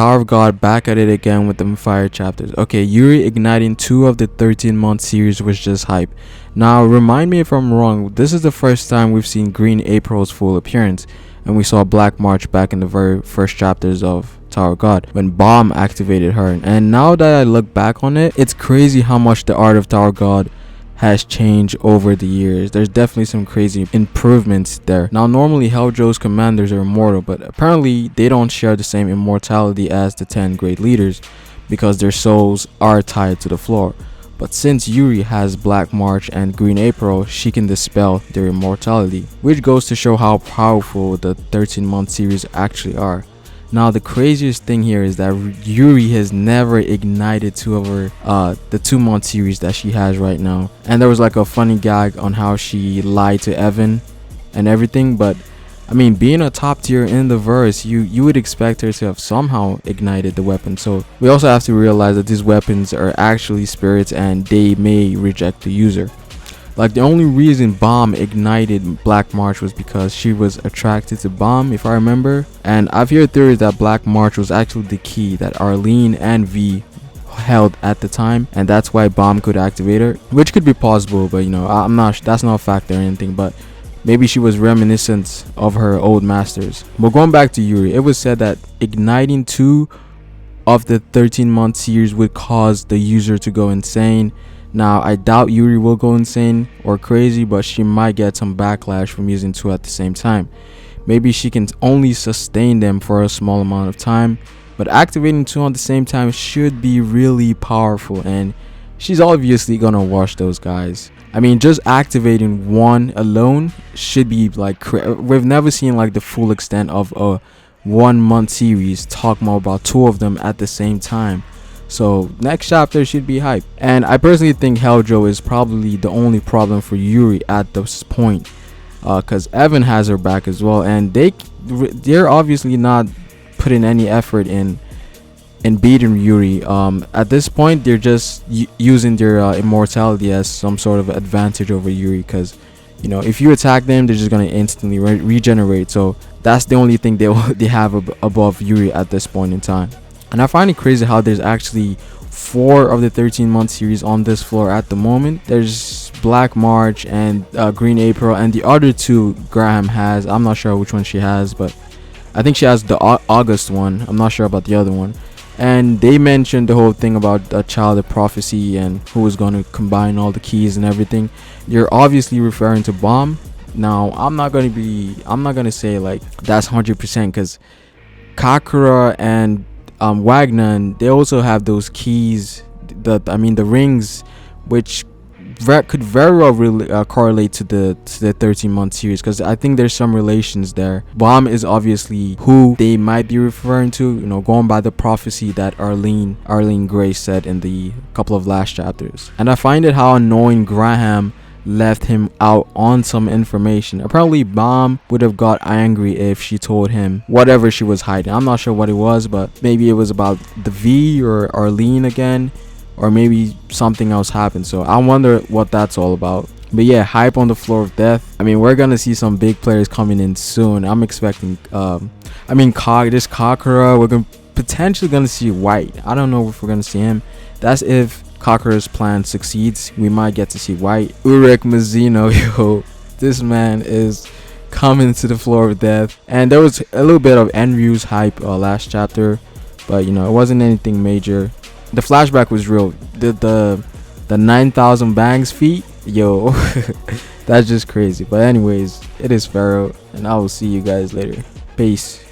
Tower of God back at it again with them fire chapters. Okay, Yuri igniting 2 of the 13-month series was just hype. Now, remind me if I'm wrong, this is the first time we've seen Green April's full appearance, and we saw Black March back in the very first chapters of Tower of God when Bomb activated her. And now that I look back on it, it's crazy how much the art of Tower of God has changed over the years. There's definitely some crazy improvements there. Now, normally Helljo's commanders are immortal, but apparently they don't share the same immortality as the 10 great leaders because their souls are tied to the floor. But since Yuri has Black March and Green April, she can dispel their immortality, which goes to show how powerful the 13-month series actually are. Now, the craziest thing here is that Yuri has never ignited 2 of her the 2-month series that she has right now. And there was like a funny gag on how she lied to Evan and everything, but I mean, being a top tier in the verse, you would expect her to have somehow ignited the weapon. So we also have to realize that these weapons are actually spirits and they may reject the user. Like, the only reason Bomb ignited Black March was because she was attracted to Bomb, if I remember. And I've heard theories that Black March was actually the key that Arlene and V held at the time, and that's why Bomb could activate her, which could be possible, but you know, I'm not, that's not a fact or anything, but maybe she was reminiscent of her old masters. But going back to Yuri, it was said that igniting 2 of the 13-month series would cause the user to go insane. Now, I doubt Yuri will go insane or crazy, but she might get some backlash from using 2 at the same time. Maybe she can only sustain them for a small amount of time, but activating 2 at the same time should be really powerful, and she's obviously gonna wash those guys. I mean, just activating 1 alone should be like, we've never seen like the full extent of a 1-month series talk more about 2 of them at the same time. So next chapter should be hype. And I personally think Helljo is probably the only problem for Yuri at this point, because Evan has her back as well, and they're obviously not putting any effort in beating Yuri. At this point, they're just using their immortality as some sort of advantage over Yuri, because you know, if you attack them, they're just gonna instantly regenerate. So that's the only thing they have above Yuri at this point in time. And I find it crazy how there's actually 4 of the 13-month series on this floor at the moment. There's Black March and Green April, and the other 2 Graham has. I'm not sure which one she has, but I think she has the August one. I'm not sure about the other one. And they mentioned the whole thing about a child of prophecy and who was going to combine all the keys and everything. You're obviously referring to Bomb. Now, I'm not going to say like that's 100%, because Kakura and Wagner, they also have those keys, the rings, which could very well correlate to the 13-month series, because I think there's some relations there. Bomb is obviously who they might be referring to, you know, going by the prophecy that Arlene Gray said in the couple of last chapters. And I find it how annoying Graham left him out on some information. Apparently Bomb would have got angry if she told him whatever she was hiding. I'm not sure what it was, but maybe it was about the V or Arlene again, or maybe something else happened. So I wonder what that's all about. But yeah, hype on the floor of death. I mean, we're gonna see some big players coming in soon. I'm expecting this Kakura. We're potentially gonna see White. I don't know if we're gonna see him. That's if Kakura's plan succeeds. We might get to see White. Urek Mizuno, yo, this man is coming to the floor of death. And there was a little bit of Enryu's hype last chapter, but you know, it wasn't anything major. The flashback was real. The 9,000 bangs feet, yo, that's just crazy. But anyways, it is Pharaoh, and I will see you guys later. Peace.